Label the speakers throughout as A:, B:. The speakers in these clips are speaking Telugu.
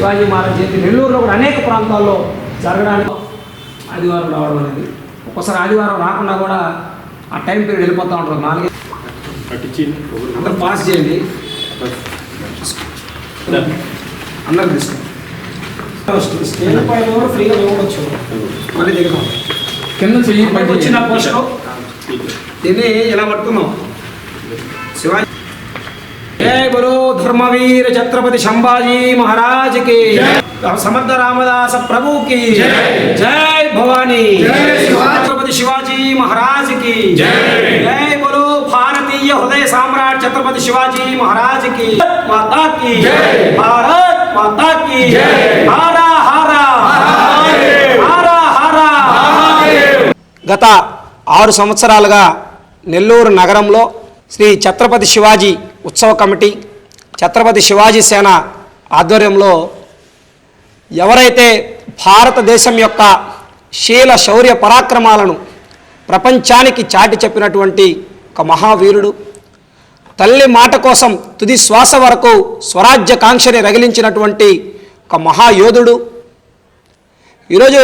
A: శివాజీ మహారాజ్ జయంతి నెల్లూరులో కూడా అనేక ప్రాంతాల్లో జరగడానికి ఆదివారం రావడం అనేది, ఒక్కోసారి ఆదివారం రాకుండా కూడా ఆ టైం పీరియడ్ వెళ్ళిపోతూ ఉంటారు. 4 అందరూ పాస్ చేయండి, అందరూ తీసుకోండి. స్టేజ్ పైన కూడా ఫ్రీగా ఇవ్వవచ్చు, మళ్ళీ దిగుతాం కింద చెయ్యి వచ్చిన పోస్టు దీన్ని ఇలా పట్టుకున్నాం. శివాజీ जय बोलो धर्मवीर छत्रपति संभाजी महाराज की, समर्थ रामदास प्रभु की जय, भवानी छत्रपति शिवाजी महाराज की जय, बोलो भारतीय हृदय सम्राट छत्रपति शिवाजी महाराज की माता की, भारत माता की, हारा हारा हारा हारा. గత 6 సంవత్సరాలుగా నెల్లూరు నగరంలో శ్రీ ఛత్రపతి శివాజీ ఉత్సవ కమిటీ, ఛత్రపతి శివాజీ సేన ఆధ్వర్యంలో ఎవరైతే భారతదేశం యొక్క శీల శౌర్య పరాక్రమాలను ప్రపంచానికి చాటి చెప్పినటువంటి ఒక మహావీరుడు, తల్లి మాట కోసం తుది శ్వాస వరకు స్వరాజ్య కాంక్షని రగిలించినటువంటి ఒక మహాయోధుడు, ఈరోజు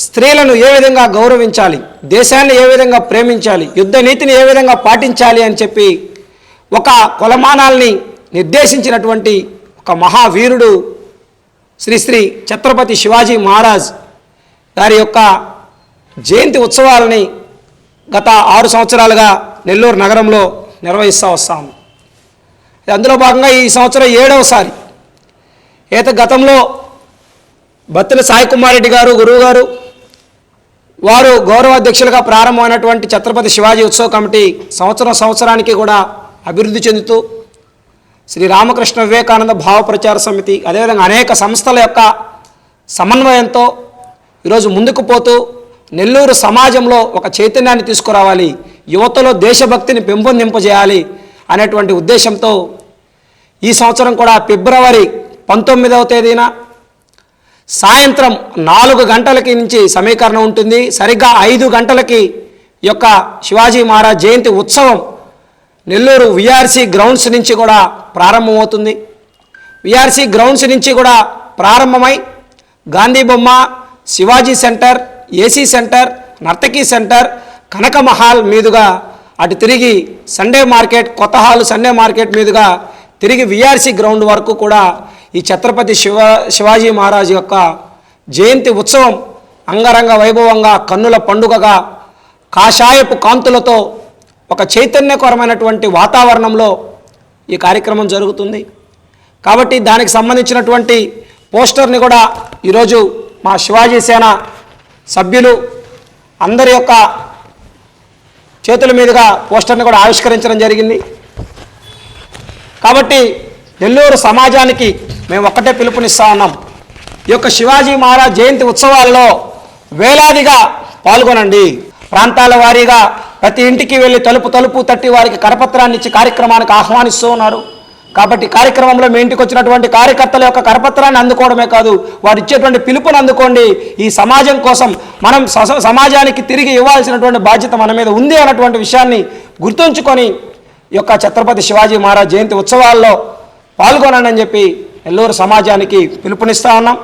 A: స్త్రీలను ఏ విధంగా గౌరవించాలి, దేశాన్ని ఏ విధంగా ప్రేమించాలి, యుద్ధ నీతిని ఏ విధంగా పాటించాలి అని చెప్పి ఒక కొలమానాల్ని నిర్దేశించినటువంటి ఒక మహావీరుడు శ్రీ శ్రీ ఛత్రపతి శివాజీ మహారాజ్ గారి యొక్క జయంతి ఉత్సవాలని గత 6 సంవత్సరాలుగా నెల్లూరు నగరంలో నిర్వహిస్తూ వస్తాము. అందులో భాగంగా ఈ సంవత్సరం 7వసారి. అయితే గతంలో బత్తిన సాయి కుమార్ రెడ్డి గారు గురువు గారు వారు గౌరవాధ్యక్షులుగా ప్రారంభమైనటువంటి ఛత్రపతి శివాజీ ఉత్సవ కమిటీ సంవత్సరానికి కూడా అభివృద్ధి చెందుతూ శ్రీ రామకృష్ణ వివేకానంద భావ ప్రచార సమితి, అదేవిధంగా అనేక సంస్థల యొక్క సమన్వయంతో ఈరోజు ముందుకు పోతూ నెల్లూరు సమాజంలో ఒక చైతన్యాన్ని తీసుకురావాలి, యువతలో దేశభక్తిని పెంపొందింపజేయాలి అనేటువంటి ఉద్దేశంతో ఈ సంవత్సరం కూడా ఫిబ్రవరి 19వ తేదీన సాయంత్రం 4 గంటలకి నుంచి సమీకరణం ఉంటుంది. సరిగ్గా 5 గంటలకి ఈ యొక్క శివాజీ మహారాజ్ జయంతి ఉత్సవం నెల్లూరు విఆర్సి గ్రౌండ్స్ నుంచి కూడా ప్రారంభమవుతుంది. విఆర్సి గ్రౌండ్స్ నుంచి కూడా ప్రారంభమై గాంధీ బొమ్మ, Shivaji centre, AC centre, Nartaki centre, Kanaka Mahal మీదుగా అటు తిరిగి సండే మార్కెట్, కొత్త హాల్ సండే మార్కెట్ మీదుగా తిరిగి విఆర్సి గ్రౌండ్ వరకు కూడా ఈ ఛత్రపతి శివాజీ మహారాజ్ యొక్క జయంతి ఉత్సవం అంగరంగ వైభవంగా, కన్నుల పండుగగా, కాషాయపు కాంతులతో ఒక చైతన్యకరమైనటువంటి వాతావరణంలో ఈ కార్యక్రమం జరుగుతుంది. కాబట్టి దానికి సంబంధించినటువంటి పోస్టర్ని కూడా ఈరోజు మా శివాజీ సేన సభ్యులు అందరి యొక్క చేతుల మీదుగా పోస్టర్ని కూడా ఆవిష్కరించడం జరిగింది. కాబట్టి నెల్లూరు సమాజానికి మేము ఒక్కటే పిలుపునిస్తా ఉన్నాం, ఈ యొక్క శివాజీ మహారాజ్ జయంతి ఉత్సవాల్లో వేలాదిగా పాల్గొనండి. ప్రాంతాల వారీగా ప్రతి ఇంటికి వెళ్ళి తలుపు తట్టి వారికి కరపత్రాన్ని ఇచ్చి కార్యక్రమానికి ఆహ్వానిస్తూ ఉన్నారు. కాబట్టి కార్యక్రమంలో మీ ఇంటికి వచ్చినటువంటి కార్యకర్తల యొక్క కరపత్రాన్ని అందుకోవడమే కాదు, వారు ఇచ్చేటువంటి పిలుపుని అందుకోండి. ఈ సమాజం కోసం మనం సమాజానికి తిరిగి ఇవ్వాల్సినటువంటి బాధ్యత మన మీద ఉంది అన్నటువంటి విషయాన్ని గుర్తుంచుకొని ఈ యొక్క ఛత్రపతి శివాజీ మహారాజ్ జయంతి ఉత్సవాల్లో పాల్గొనండి అని చెప్పి నెల్లూరు సమాజానికి పిలుపునిస్తా ఉన్నాం.